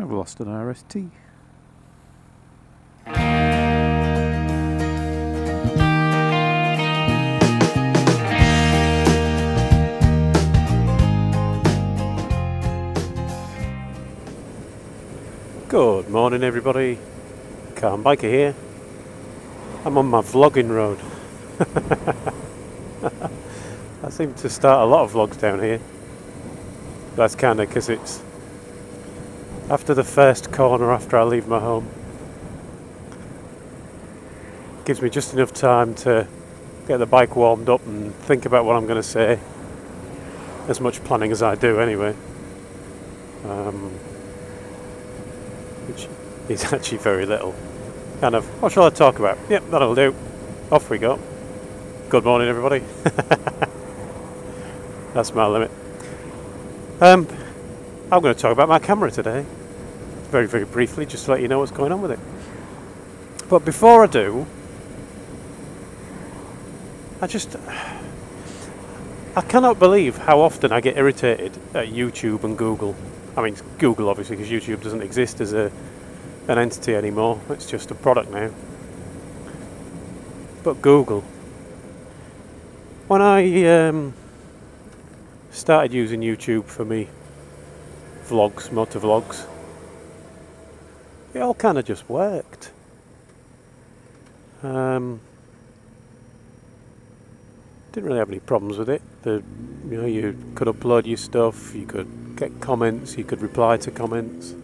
I've lost an RST. Good morning everybody, Calm Biker here. I'm on my vlogging road. I seem to start a lot of vlogs down here. That's kind of because it's after the first corner after I leave my home. Gives me just enough time to get the bike warmed up and think about what I'm going to say. As much planning as I do anyway. Which is actually very little. Kind of, what shall I talk about? Yep, that'll do. Off we go. Good morning everybody. That's my limit. I'm going to talk about my camera today. Very, very briefly, just to let you know what's going on with it. But before I do, I cannot believe how often I get irritated at YouTube and Google. I mean, Google obviously, because YouTube doesn't exist as an entity anymore. It's just a product now. But Google. When I started using YouTube for me vlogs, motor vlogs, it all kind of just worked. Didn't really have any problems with it. You could upload your stuff, you could get comments, you could reply to comments.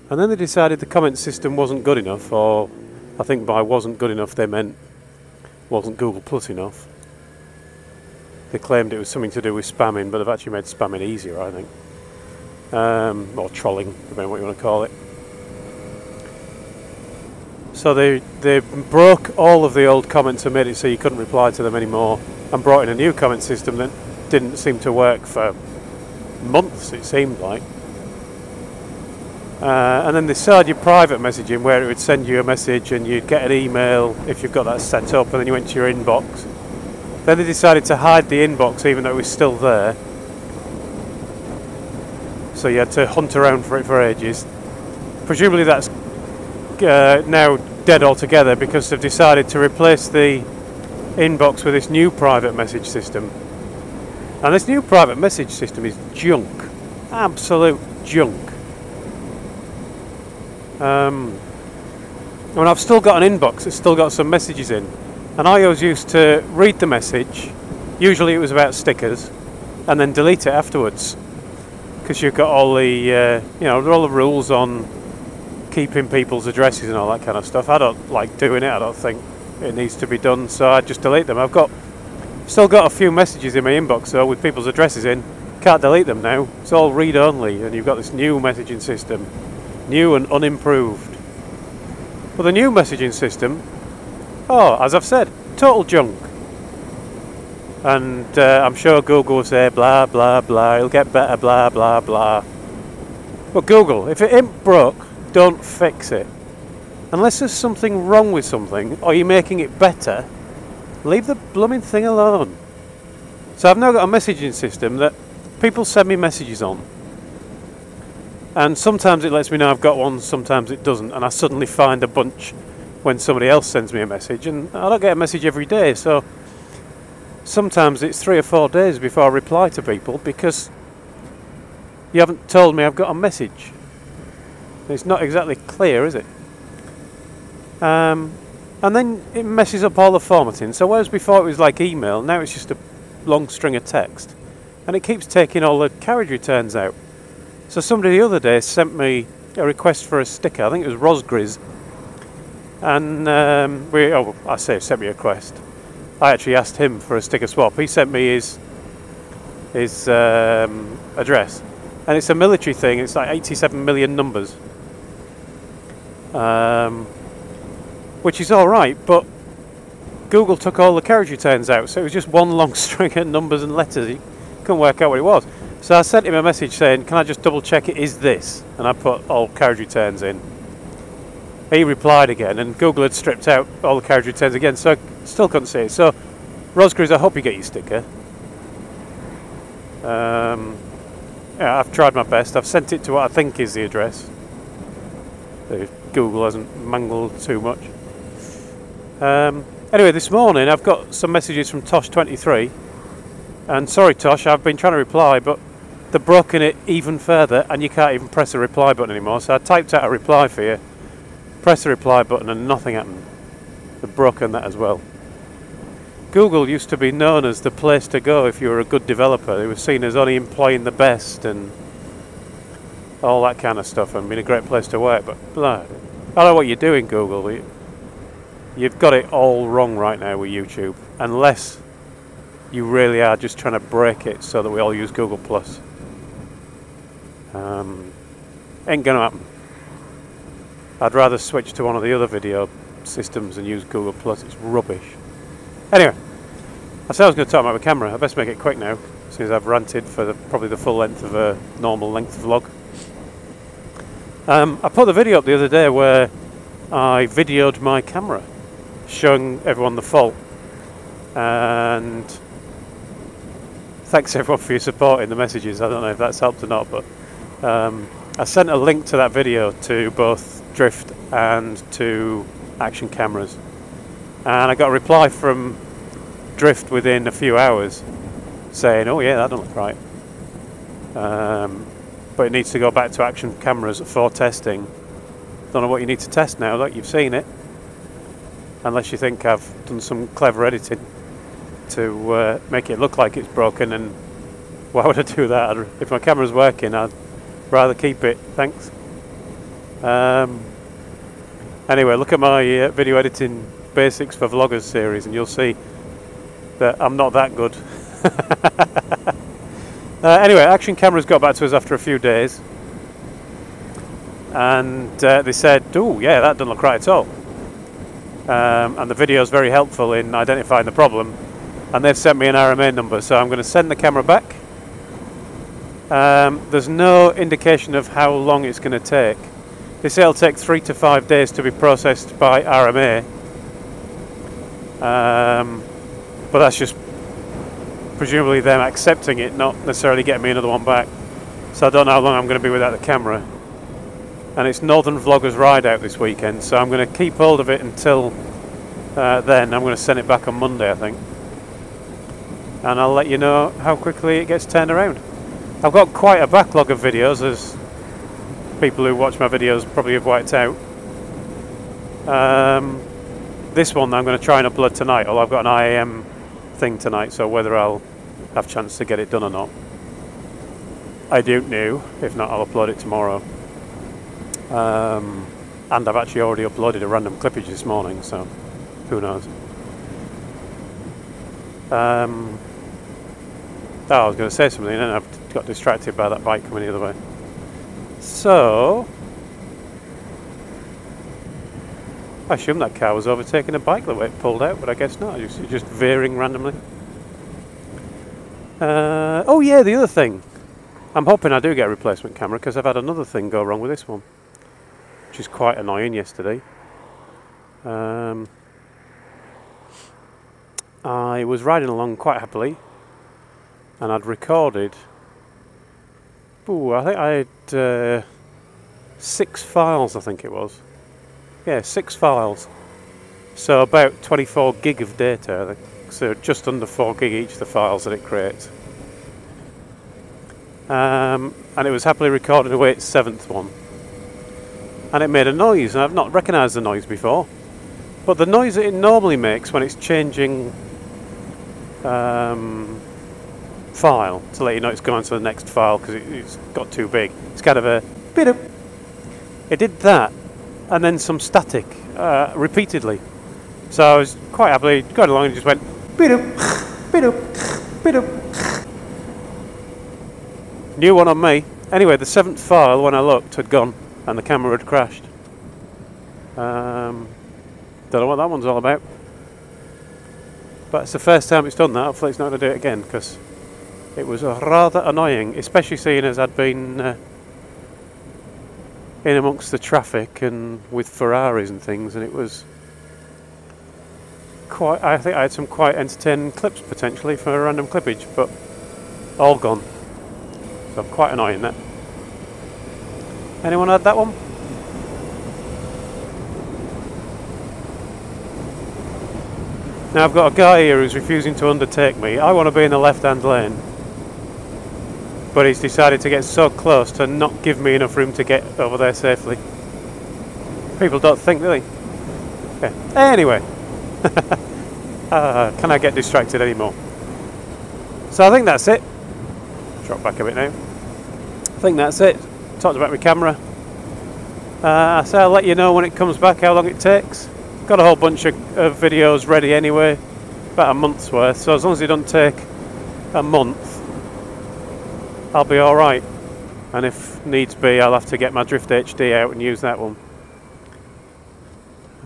And then they decided the comment system wasn't good enough, or I think by wasn't good enough they meant wasn't Google Plus enough. They claimed it was something to do with spamming, but they've actually made spamming easier, I think. Or trolling, depending on what you want to call it. So they broke all of the old comments and made it so you couldn't reply to them anymore, and brought in a new comment system that didn't seem to work for months, it seemed like. And then they started your private messaging, where it would send you a message and you'd get an email if you've got that set up, and then you went to your inbox. Then they decided to hide the inbox even though it was still there. So you had to hunt around for it for ages. Presumably that's now dead altogether, because they've decided to replace the inbox with this new private message system. And this new private message system is junk. Absolute junk. And I've still got an inbox, it's still got some messages in. And I always used to read the message, usually it was about stickers, and then delete it afterwards. Because you've got all the, all the rules on keeping people's addresses and all that kind of stuff. I don't like doing it, I don't think it needs to be done, so I just delete them. I've still got a few messages in my inbox though with people's addresses in. Can't delete them now, it's all read only, and you've got this new messaging system. New and unimproved. But the new messaging system, as I've said, total junk. And I'm sure Google will say blah blah blah, it'll get better blah blah blah. But Google, if it ain't broke, don't fix it. Unless there's something wrong with something, or you're making it better, leave the blooming thing alone. So I've now got a messaging system that people send me messages on. And sometimes it lets me know I've got one, sometimes it doesn't. And I suddenly find a bunch when somebody else sends me a message. And I don't get a message every day, so sometimes it's 3 or 4 days before I reply to people, because you haven't told me I've got a message. It's not exactly clear, is it? And then it messes up all the formatting. So whereas before it was like email, now it's just a long string of text. And it keeps taking all the carriage returns out. So somebody the other day sent me a request for a sticker. I think it was Rosgriz. And sent me a request. I actually asked him for a sticker swap. He sent me his address. And it's a military thing. It's like 87 million numbers. Which is alright, but Google took all the carriage returns out, so it was just one long string of numbers and letters. You couldn't work out what it was. So I sent him a message saying, can I just double check it is this? And I put all carriage returns in. He replied again, and Google had stripped out all the carriage returns again, so I still couldn't see it. So, Rosgriz, I hope you get your sticker. yeah, I've tried my best. I've sent it to what I think is the address. If Google hasn't mangled too much. Anyway, this morning I've got some messages from Tosh23, and sorry Tosh, I've been trying to reply, but they've broken it even further, and you can't even press a reply button anymore. So I typed out a reply for you, press the reply button, and nothing happened. They've broken that as well. Google used to be known as the place to go if you were a good developer. It was seen as only employing the best and all that kind of stuff, and being a great place to work. But blah, I don't know what you're doing, Google. You've got it all wrong right now with YouTube, unless you really are just trying to break it so that we all use Google Plus. Ain't gonna happen. I'd rather switch to one of the other video systems and use Google Plus. It's rubbish. Anyway, I said I was going to talk about my camera. I best make it quick now, since I've ranted for probably the full length of a normal length vlog. I put the video up the other day where I videoed my camera, showing everyone the fault. And thanks everyone for your support in the messages. I don't know if that's helped or not, but I sent a link to that video to both Drift and to Action Cameras. And I got a reply from Drift within a few hours saying, oh yeah, that doesn't look right. But it needs to go back to Action Cameras for testing. Don't know what you need to test now that you've seen it. Unless you think I've done some clever editing to make it look like it's broken, and why would I do that? If my camera's working, I'd rather keep it, thanks. Anyway, look at my video editing basics for vloggers series and you'll see that I'm not that good. Anyway, Action Cameras got back to us after a few days, and they said, oh yeah, that doesn't look right at all. And the video is very helpful in identifying the problem, and they've sent me an RMA number, so I'm going to send the camera back. There's no indication of how long it's going to take. They say it'll take 3 to 5 days to be processed by RMA. But that's just presumably them accepting it, not necessarily getting me another one back. So I don't know how long I'm going to be without the camera. And it's Northern Vloggers Ride Out this weekend, so I'm going to keep hold of it until then. I'm going to send it back on Monday, I think. And I'll let you know how quickly it gets turned around. I've got quite a backlog of videos, as people who watch my videos probably have worked out. This one I'm going to try and upload tonight, although I've got an IAM thing tonight, so whether I'll have a chance to get it done or not, I don't know. If not, I'll upload it tomorrow. And I've actually already uploaded a random clippage this morning, so who knows. Oh, I was going to say something, and I've got distracted by that bike coming the other way. So I assumed that car was overtaking a bike the way it pulled out, but I guess not. It's just veering randomly. Oh yeah, the other thing. I'm hoping I do get a replacement camera, because I've had another thing go wrong with this one, which is quite annoying yesterday. I was riding along quite happily, and I'd recorded, I think I had 6 files, I think it was. Yeah, 6 files. So about 24 gig of data, I think. So just under 4 gig each, the files that it creates. And it was happily recording away its 7th one. And it made a noise, and I've not recognised the noise before. But the noise that it normally makes when it's changing file, to let you know it's going to the next file because it's got too big. It's kind of a bit. It did that, and then some static repeatedly. So I was quite happily going along and just went bit-up, bit-up. New one on me. Anyway, the 7th file, when I looked, had gone, and the camera had crashed. Don't know what that one's all about. But it's the first time it's done that. Hopefully it's not going to do it again, because it was rather annoying, especially seeing as I'd been in amongst the traffic and with Ferraris and things, and it was quite, I think I had some quite entertaining clips potentially for a random clippage, but all gone. So quite annoying that. Anyone had that one? Now I've got a guy here who's refusing to undertake me. I want to be in the left-hand lane, but he's decided to get so close to not give me enough room to get over there safely. People don't think, do they? Okay. Anyway, can I get distracted anymore? So I think that's it. Drop back a bit now. I think that's it. Talked about my camera. So I'll let you know when it comes back how long it takes. Got a whole bunch of videos ready anyway, about a month's worth, so as long as it doesn't take a month, I'll be alright. And if needs be, I'll have to get my Drift HD out and use that one.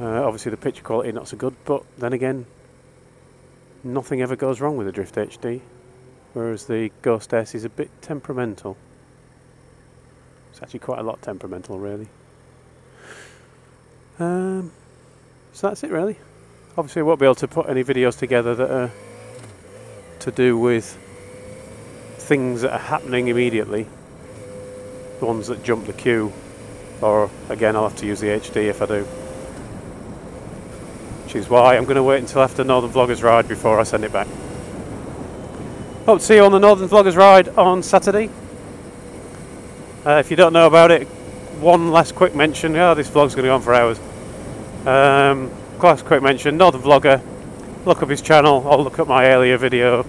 Obviously the picture quality not so good, but then again, nothing ever goes wrong with the Drift HD, whereas the Ghost S is a bit temperamental. It's actually quite a lot temperamental, really. So that's it, really. Obviously I won't be able to put any videos together that are to do with things that are happening immediately, the ones that jump the queue, or again I'll have to use the HD if I do. Which is why I'm going to wait until after Northern Vloggers Ride before I send it back. Hope to see you on the Northern Vloggers Ride on Saturday. If you don't know about it, one last quick mention. Oh, this vlog's going to go on for hours. Last quick mention, Northern Vlogger. Look up his channel, or look up my earlier video,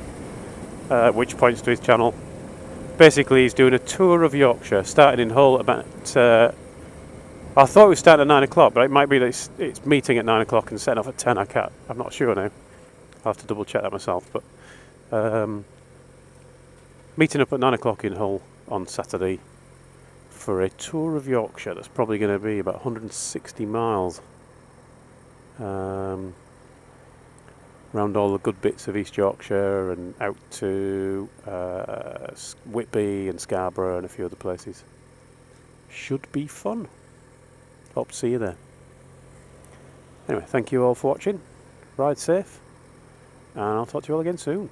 which points to his channel. Basically, he's doing a tour of Yorkshire, starting in Hull about... I thought we started at 9 o'clock, but it might be that it's meeting at 9 o'clock and setting off at 10. I'm not sure now. I'll have to double check that myself. But meeting up at 9 o'clock in Hull on Saturday for a tour of Yorkshire that's probably going to be about 160 miles. Around all the good bits of East Yorkshire and out to Whitby and Scarborough and a few other places. Should be fun. Hope to see you there. Anyway, thank you all for watching. Ride safe, and I'll talk to you all again soon.